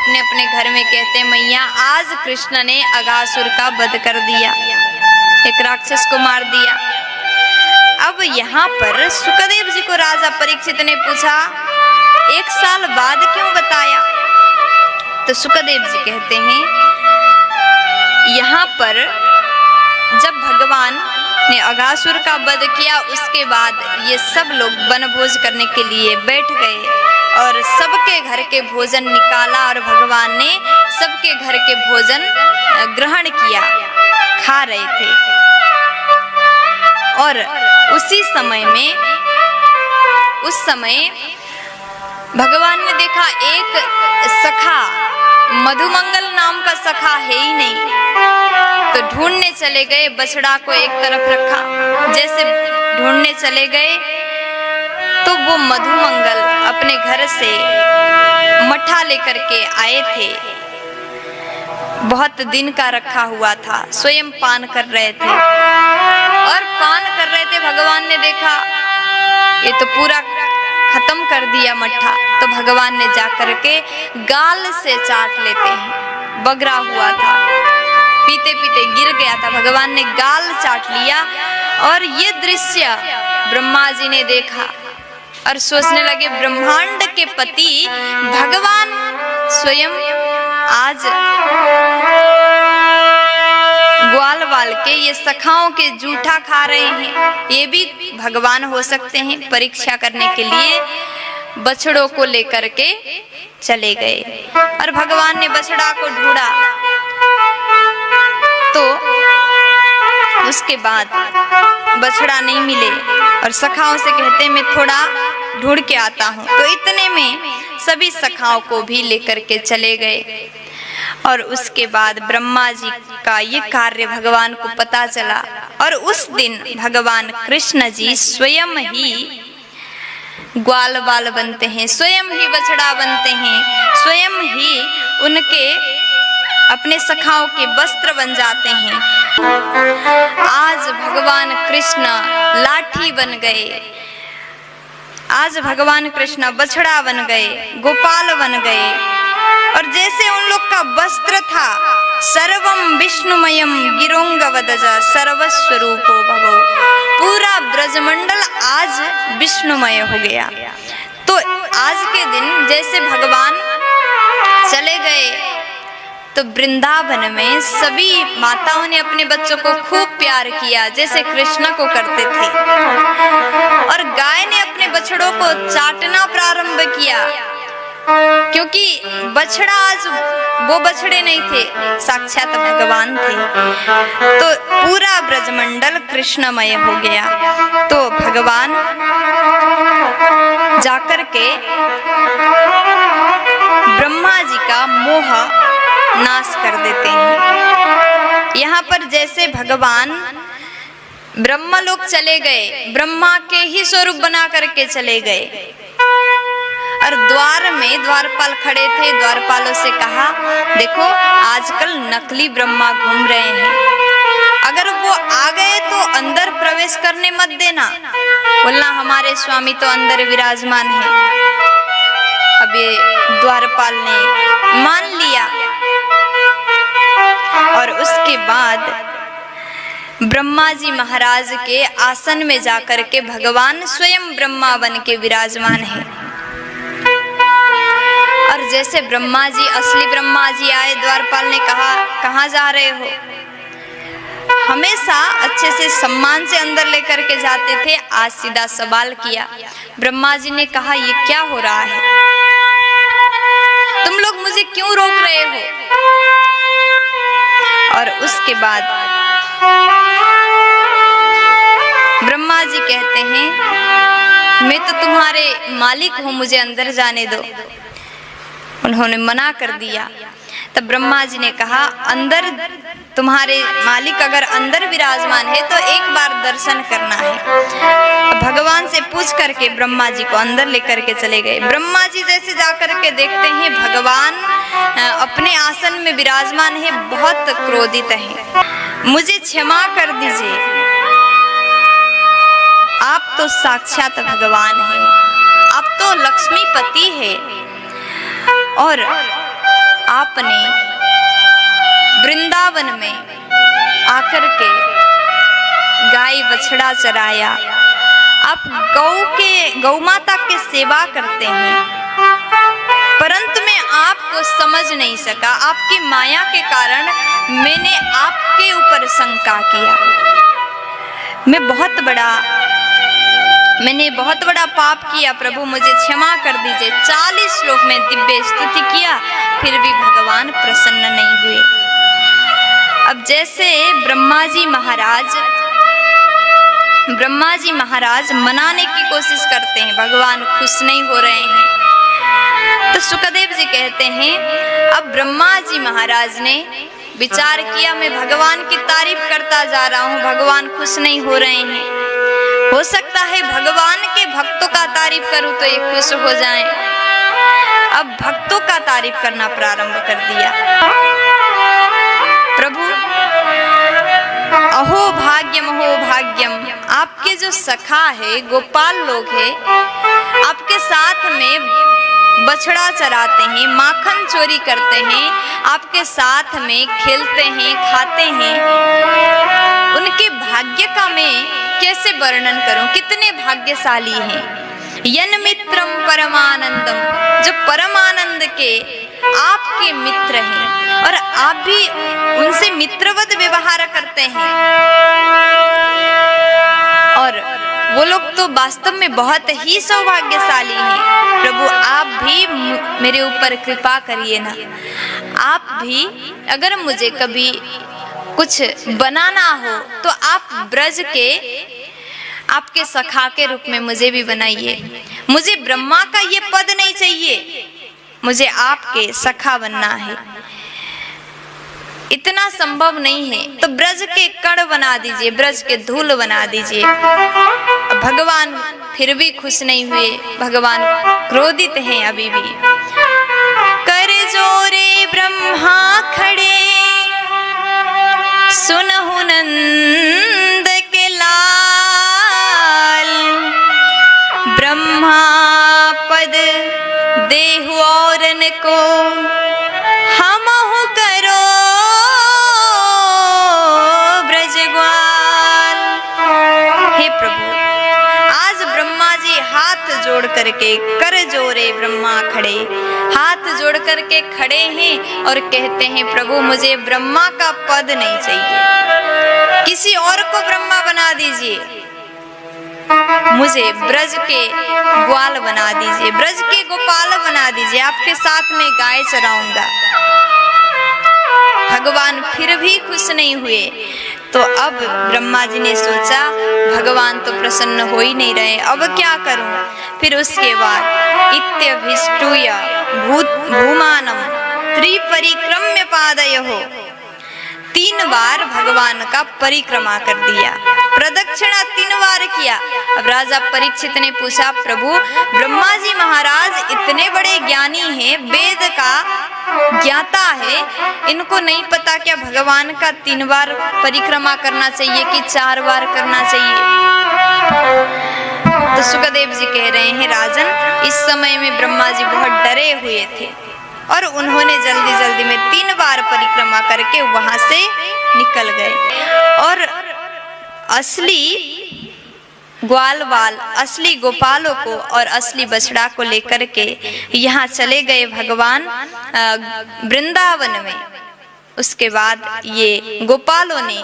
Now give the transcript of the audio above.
अपने अपने घर में कहते हैं मैया आज कृष्ण ने अगासुर का वध कर दिया, एक राक्षस को मार दिया। अब यहाँ पर सुखदेव जी को राजा परीक्षित ने पूछा 1 साल बाद क्यों बताया? तो सुखदेव जी कहते हैं यहाँ पर जब भगवान ने अगासुर का वध किया उसके बाद ये सब लोग वनभोज करने के लिए बैठ गए और सबके घर के भोजन निकाला और भगवान ने सबके घर के भोजन ग्रहण किया, खा रहे थे। और उसी समय में उस समय भगवान ने देखा एक सखा, मधुमंगल नाम का सखा है ही नहीं, तो ढूंढने चले गए। बछड़ा को एक तरफ रखा, जैसे ढूंढने चले गए तो वो मधुमंगल अपने घर से मट्ठा लेकर के आए थे, बहुत दिन का रखा हुआ था, स्वयं पान कर रहे थे। और पान कर रहे थे, भगवान ने देखा ये तो पूरा खत्म कर दिया मट्ठा, तो भगवान ने जाकर के गाल से चाट लेते हैं, बगरा हुआ था, पीते पीते गिर गया था, भगवान ने गाल चाट लिया। और ये दृश्य ब्रह्मा जी ने देखा और सोचने लगे ब्रह्मांड के पति भगवान स्वयं आज ग्वाल वाल के ये सखाओं के जूठा खा रहे हैं, ये भी भगवान हो सकते हैं। परीक्षा करने के लिए बछड़ों को लेकर के चले गए और भगवान ने बछड़ा को ढूंढा, तो उसके बाद बछड़ा नहीं मिले और सखाओं से कहते मैं थोड़ा ढूंढ के आता हूँ। तो इतने में सभी सखाओं को भी लेकर के चले गए और उसके बाद ब्रह्मा जी का ये कार्य भगवान को पता चला और उस दिन भगवान कृष्ण जी स्वयं ही ग्वाल बाल बनते हैं, स्वयं ही बछड़ा बनते हैं, स्वयं ही उनके अपने सखाओं के वस्त्र बन जाते हैं। आज भगवान कृष्ण लाठी बन गए, आज भगवान कृष्ण बछड़ा बन गए, गोपाल बन गए। और जैसे उन लोग का वस्त्र था सर्वम विष्णुमयम गिरोंगवदज सर्वस्वरूपो भवो, पूरा ब्रजमंडल आज विष्णुमय हो गया। तो आज के दिन जैसे भगवान चले गए तो वृंदावन में सभी माताओं ने अपने बच्चों को खूब प्यार किया जैसे कृष्ण को करते थे, और गाय ने अपने बछड़ों को चाटना प्रारंभ किया, क्योंकि बछड़ा आज वो बछड़े नहीं थे, साक्षात भगवान थे। तो पूरा ब्रजमंडल कृष्णमय हो गया। तो भगवान जाकर के ब्रह्मा जी का मोह नाश कर देते हैं। यहाँ पर जैसे भगवान ब्रह्मलोक चले गए, ब्रह्मा के ही स्वरूप बना करके चले गए और द्वार में द्वारपाल खड़े थे, द्वारपालों से कहा देखो आजकल नकली ब्रह्मा घूम रहे हैं, अगर वो आ गए तो अंदर प्रवेश करने मत देना। बोलना हमारे स्वामी तो अंदर विराजमान है। अब ये द्वारपाल ने मान लिया और उसके बाद ब्रह्मा जी महाराज के आसन में जाकर के भगवान स्वयं ब्रह्मा बन के विराजमान है। और जैसे ब्रह्मा जी, असली ब्रह्मा जी आए, द्वारपाल ने कहा कहाँ जा रहे हो? हमेशा अच्छे से सम्मान से अंदर लेकर के जाते थे, आज सीधा सवाल किया। ब्रह्मा जी ने कहा ये क्या हो रहा है, तुम लोग मुझे क्यों रोक रहे हो? और उसके बाद ब्रह्मा जी कहते हैं मैं तो तुम्हारे मालिक हूँ, मुझे अंदर जाने दो। उन्होंने मना कर दिया। तब ब्रह्मा जी ने कहा अंदर तुम्हारे मालिक अगर अंदर विराजमान है तो एक बार दर्शन करना है। भगवान से पूछ करके ब्रह्मा जी को अंदर लेकर के चले गए। ब्रह्मा जी जैसे जाकर के देखते हैं भगवान अपने आसन में विराजमान है, बहुत क्रोधित है। मुझे क्षमा कर दीजिए, आप तो साक्षात भगवान हैं, आप तो लक्ष्मीपति है और आपने वृंदावन में आकर के गाय बछड़ा चराया। आप गौ माता की सेवा करते हैं, परंतु मैं आपको समझ नहीं सका। आपकी माया के कारण मैंने आपके ऊपर शंका किया। मैंने बहुत बड़ा पाप किया, प्रभु मुझे क्षमा कर दीजिए। 40 श्लोक में दिव्य स्तुति किया, फिर भी भगवान प्रसन्न नहीं हुए। अब जैसे ब्रह्मा जी महाराज मनाने की कोशिश करते हैं, भगवान खुश नहीं हो रहे हैं, तो सुखदेव जी कहते हैं अब ब्रह्मा जी महाराज ने विचार किया, मैं भगवान की तारीफ करता जा रहा हूँ, भगवान खुश नहीं हो रहे हैं, हो सकता है भगवान के भक्तों का तारीफ करूं तो ये खुश हो जाएं। अब भक्तों का तारीफ करना प्रारंभ कर दिया। प्रभु अहो भाग्यम, आपके जो सखा है, गोपाल लोग हैं, आपके साथ में बछड़ा चराते हैं, माखन चोरी करते हैं, आपके साथ में खेलते हैं, खाते हैं, उनके भाग्य का मैं कैसे वर्णन करूं, कितने भाग्यशाली हैं। यन मित्रम परमानंदम, जो परमानंद के आपके मित्र हैं और आप भी उनसे मित्रवत व्यवहार करते हैं। और वो लोग तो वास्तव में बहुत ही सौभाग्यशाली हैं। प्रभु आप भी मेरे ऊपर कृपा करिए ना, आप भी अगर मुझे कभी कुछ बनाना हो तो आप ब्रज के आपके सखा के रूप में मुझे भी बनाइए। मुझे ब्रह्मा का ये पद नहीं चाहिए, मुझे आपके सखा बनना है। इतना संभव नहीं है तो ब्रज के कण बना दीजिए, ब्रज के धूल बना दीजिए। भगवान फिर भी खुश नहीं हुए, भगवान क्रोधित हैं अभी भी। कर जोरे ब्रह्मा खड़े, सुनहु नंद के लाल, ब्रह्मा पद देहु औरन को, हमहु करो ब्रजग्वाल। हे प्रभु, आज ब्रह्मा जी हाथ जोड़ करके, कर जोरे ब्रह्मा खड़े, हाथ जोड़ करके खड़े हैं और कहते हैं प्रभु मुझे ब्रह्मा का पद नहीं चाहिए, किसी और को ब्रह्मा बना दीजिए, मुझे ब्रज के ग्वाल बना दीजिए, ब्रज के गोपाल बना दीजिए, आपके साथ में गाय चराऊंगा। भगवान फिर भी खुश नहीं हुए। तो अब ब्रह्मा जी ने सोचा भगवान तो प्रसन्न हो ही नहीं रहे, अब क्या करूं। फिर उसके बाद इत्यभिष्टूय भूमानम त्रिपरिक्रम्य पादयोः, 3 बार भगवान का परिक्रमा कर दिया, प्रदक्षिणा 3 बार किया। अब राजा परीक्षित ने पूछा प्रभु ब्रह्मा जी महाराज इतने बड़े ज्ञानी हैं, वेद का ज्ञाता है, इनको नहीं पता क्या भगवान का 3 बार परिक्रमा करना चाहिए कि 4 बार करना चाहिए। तो सुखदेव जी कह रहे हैं राजन, इस समय में ब्रह्मा जी बहुत डरे हुए थे और उन्होंने जल्दी जल्दी में 3 बार परिक्रमा करके वहां से निकल गए। और असली ग्वालवाल, असली गोपालों को और असली बछड़ा को लेकर के यहाँ चले गए भगवान वृंदावन में। उसके बाद ये गोपालों ने